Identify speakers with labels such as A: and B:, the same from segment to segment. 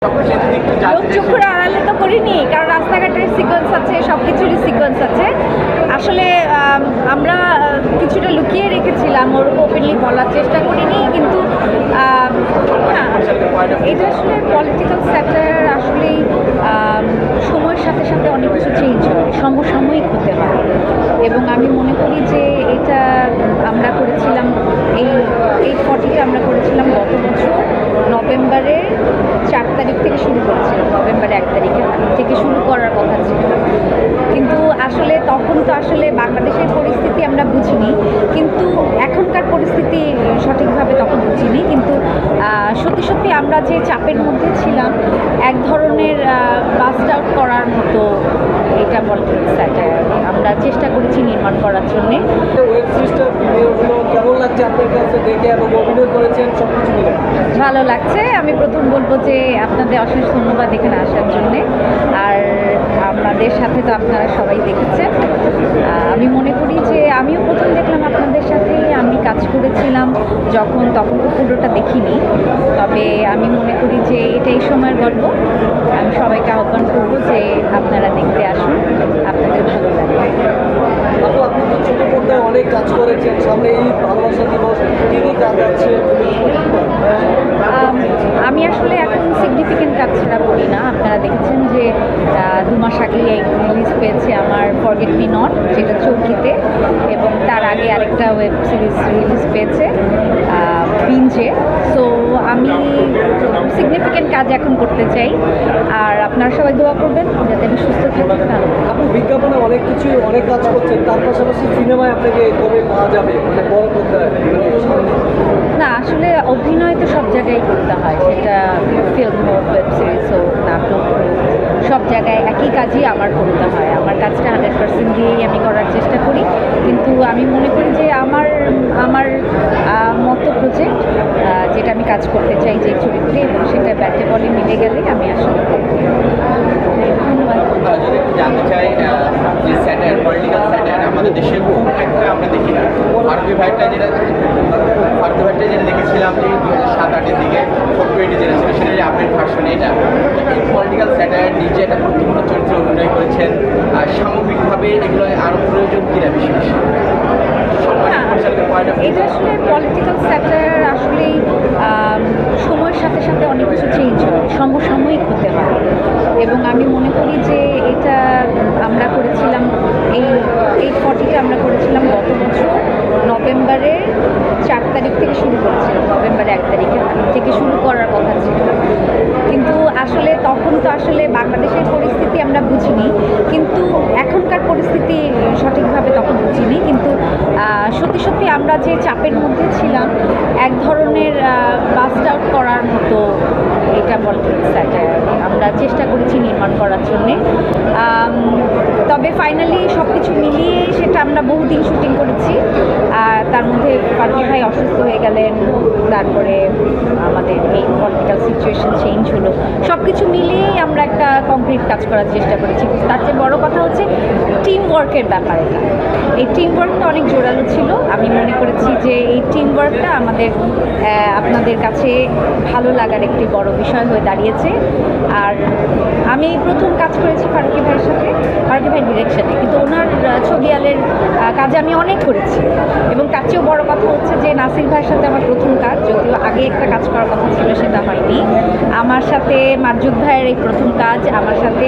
A: চক্ষুর আড়ালে তো করিনি, কারণ রাস্তাঘাটের সিকোয়েন্স আছে, সব কিছুরই সিকোয়েন্স আছে। আসলে আমরা কিছুটা লুকিয়ে রেখেছিলাম, ওর ওপেনলি বলার চেষ্টা করিনি, কিন্তু এটা আসলে পলিটিক্যাল স্যাটায়ার আসলেই সময়ের সাথে সাথে অনেক কিছু চেঞ্জ হয়, সমসাময়িক হতে হয়। এবং আমি মনে করি যে এটা আমরা করেছিলাম, এই 40টা আমরা করেছিলাম গত বছর নভেম্বরের 4 তারিখ থেকে শুরু করেছিলাম। নভেম্বর 1 তারিখের থেকে শুরু করার কথা ছিল, কিন্তু আসলে তখন তো আসলে বাংলাদেশের পরিস্থিতি আমরা বুঝিনি, কিন্তু এখনকার পরিস্থিতি সঠিকভাবে তখন বুঝিনি। কিন্তু সত্যি সত্যি আমরা যে চাপের মধ্যে ছিলাম, এক ধরনের বাস্ট আউট করার মতো এটা পলিটিক্যাল স্যাটায়ার আমরা চেষ্টা করেছি নির্মাণ করার জন্যে।
B: ওয়েব সিরিজটা কেমন লাগছে আপনার কাছে দেখে এবং অভিনয় করেছেন সব কিছু মিলে?
A: ভালো লাগছে। আমি প্রথম বলবো যে আপনাদের অশেষ ধন্যবাদ এখানে আসার জন্যে, আর আপনাদের সাথে তো আপনারা সবাই দেখেছেন। আমি মনে করি যে আমিও প্রথম দেখলাম আপনাদের সাথেই, আমি কাজ করেছিলাম তখন তো পুরোটা দেখিনি, তবে আমি মনে করি যে এটাই সময়ের গল্প। আমি সবাইকে আহ্বান করবো যে আপনারা দেখতে আসুন, আপনাদের ভালো লাগবে।
B: আপনি তো ছোট পর্দায় অনেক কাজ করেছেন, সামনে এই ভালোবাসা দিবস কী কী কাজ আছে?
A: আমি আসলে এখন সিগনিফিকেন্ট কাজ ছাড়া করি না। আপনারা দেখেছেন যে 2 মাস আগে রিলিজ পেয়েছে আমার ফরগেট মি নট, যেটা চৌকিতে, এবং তার আগে আরেকটা ওয়েব সিরিজ রিলিজ পেয়েছে বিঞ্জে। সো আমি সিগনিফিকেন্ট কাজ এখন করতে চাই, আর আপনারা সবাই দোয়া করবেন যাতে আমি সুস্থ থাকি। ভালো,
B: আপনি বিজ্ঞাপনে অনেক কাজ করছেন, তার পাশাপাশি সিনেমায় আপনাকে কবে পাওয়া যাবে, মানে বড় পর্দায়?
A: না, আসলে অভিনয় তো সব জায়গায় করতে হয়, সেটা ফিল্ম হোক, ওয়েব সিরিজ হোক, নাটক হোক, সব জায়গায় একই কাজই আমার করতে হয়। আমার কাজটা 100% দিয়েই আমি করার চেষ্টা করি, কিন্তু আমি মনে করি যে আমার মতো প্রজেক্ট যেটা আমি কাজ করতে চাই যে চরিত্রে, এবং সেটা ব্যাটে বলে মিলে গেলে আমি আসলে ধন্যবাদ।
C: যদি একটু জানতে চাই, যে স্যাটায়ার, পলিটিক্যাল স্যাটায়ার আমাদের দেশে খুব একটা আমরা দেখি না। ফারুকি ভাইটা যেটা দেখেছিলাম যে 2007-08-এর দিকে 20 যেটা ছিল, সেটা যে আপডেট ভার্সন এটা। এই পলিটিক্যাল স্যাটায়ার নিজে একটা গুরুত্বপূর্ণ চরিত্রে অভিনয় করেছেন, সামগ্রিকভাবে এগুলো আরও প্রয়োজন কিনা বিশেষ?
A: এটা আসলে পলিটিক্যাল স্যাটায়ার আসলেই সময়ের সাথে সাথে অনেক কিছু চেঞ্জ হয়, সমসাময়িক হতে হয়। এবং আমি মনে করি যে এটা আমরা করেছিলাম, এই 40টা আমরা করেছিলাম গত বছর নভেম্বরের 4 তারিখ থেকে শুরু করেছিলাম। নভেম্বর 1 তারিখের থেকে শুরু করার কথা ছিল, কিন্তু আসলে তখন তো আসলে বাংলাদেশের পরিস্থিতি আমরা বুঝিনি, কিন্তু এখনকার পরিস্থিতি সঠিকভাবে তখন বুঝিনি। কিন্তু সত্যি সত্যি আমরা যে চাপের মধ্যে ছিলাম, এক ধরনের বাস্ট আউট করার মতো এটা পলিটিক্যাল স্যাটায়ার আমরা চেষ্টা করেছি নির্মাণ করার জন্যে। তবে ফাইনালি সব কিছু মিলিয়ে সেটা আমরা বহুদিন শুটিং করেছি, আর তার মধ্যে ফারুকি ভাই অসুস্থ হয়ে গেলেন, তারপরে আমাদের এই পলিটিক্যাল সিচুয়েশন চেঞ্জ হলো, সব কিছু মিলিয়েই আমরা একটা কংক্রিট কাজ করার চেষ্টা করেছি। তার চেয়ে বড় কথা হচ্ছে টিম ওয়ার্কের ব্যাপার। এটা এই টিম ওয়ার্কটা অনেক জোরালো ছিল। আমি মনে করেছি যে এই টিম ওয়ার্কটা আপনাদের কাছে ভালো লাগার একটি বড় বিষয় হয়ে দাঁড়িয়েছে। আর আমি প্রথম কাজ করেছি ফারুকি ভাইয়ের সাথে, ফারুকি ভাই ডিরেকশনে, কিন্তু ওনার ছবি আলের কাজে আমি অনেক করেছি। এবং তার চেয়েও বড় কথা হচ্ছে যে নাসির ভাইয়ের সাথে আমার প্রথম কাজ, যদিও আগে একটা কাজ করার কথা ছিল, সেটা হয়নি। আমার সাথে মারজুক ভাইয়ের এই প্রথম কাজ, আমার সাথে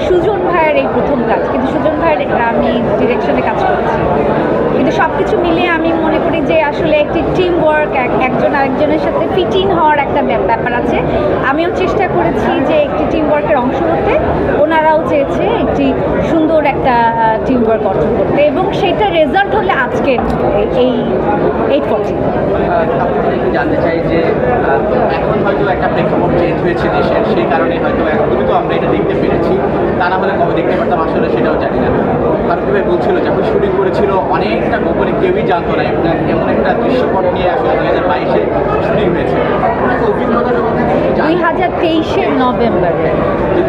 A: সুজন ভাইয়ের এই প্রথম কাজ, কিন্তু সুজন ভাইয়ের আমি ডিরেকশনে কাজ করেছি। কিন্তু সব কিছু মিলিয়ে আমি মনে করি যে আসলে একটি টিম ওয়ার্ক, একজন আরেকজনের সাথে ফিটিং হওয়ার একটা ব্যাপার আছে। আমিও চেষ্টা করেছি যে একটি টিম ওয়ার্কের অংশ হতে, ওনারাও চেয়েছে একটি সুন্দর একটা টিম ওয়ার্ক অর্জন করতে, এবং সেটা রেজাল্ট হলে আজকের এই 840।
C: আপনি একটু জানতে চাই যে এখন হয়তো একটা প্রেক্ষাপট চেঞ্জ হয়েছে দেশের, সেই কারণে হয়তো একদমই তো আমরা এটা দেখতে পেরেছি, তা না হলে কবে দেখতে পারতাম আসলে সেটাও জানি না। ফারুকি ভাই বলছিল যখন শুটিং করেছিল অনেকটা এটা গোপনে কেউই জানতো না, এমন একটা দৃশ্যপট নিয়ে আসলে 2022-এ শুটিং হয়েছে। অভিজ্ঞতাটা মধ্যে একটু জানতে
A: 2023-এর নভেম্বরে।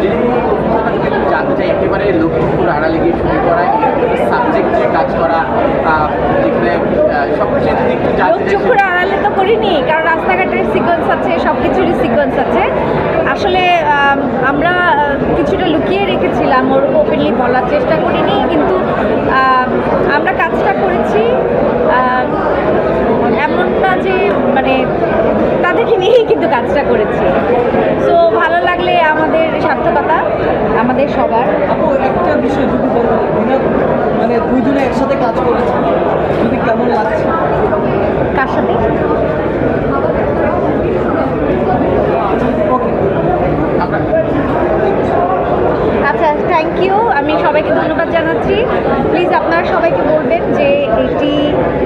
C: যে অভিজ্ঞতা থেকে একটু জানতে চাই, একেবারে লক্ষ্মীপুর আড়ালে গিয়ে শুরু করা সাবজেক্ট নিয়ে কাজ করা, যেখানে সব কিছু যদি একটু জানতে চাই।
A: চোখের আড়ালে তো করিনি, কারণ রাস্তাঘাটের সিকোয়েন্স আছে, সব কিছুরই সিকোয়েন্স আছে। আসলে আমরা কিছুটা লুকিয়ে রেখেছিলাম, ওর ওপেনলি বলার চেষ্টা করিনি, কিন্তু আমরা কাজটা করেছি। এমন না যে মানে তাদেরকে নিয়েই কিন্তু কাজটা করেছি। সো ভালো লাগলে আমাদের সার্থকতা, আমাদের সবার।
B: আপু একটা বিষয় যদি বলতেন, মানে দুইজনে একসাথে কাজ করেছে, যদি কেমন লাগছে?
A: কার সাথে?
B: ওকে,
C: আমরা
A: আচ্ছা, থ্যাংক ইউ। আমি সবাইকে ধন্যবাদ জানাচ্ছি। প্লিজ আপনারা সবাইকে বলবেন যে এটি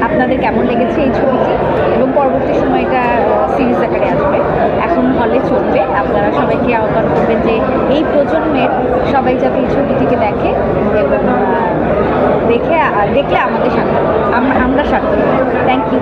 A: আপনাদের কেমন লেগেছে এই ছবিটি, এবং পরবর্তী সময় এটা সিরিজ আকারে আসবে, এখন হলে চলবে। আপনারা সবাইকে আহ্বান করবেন যে এই প্রজন্মের সবাই যাতে এই ছবিটিকে দেখে, এবং দেখলে আমাদের সার্থক, আমরা সার্থক। Thank you.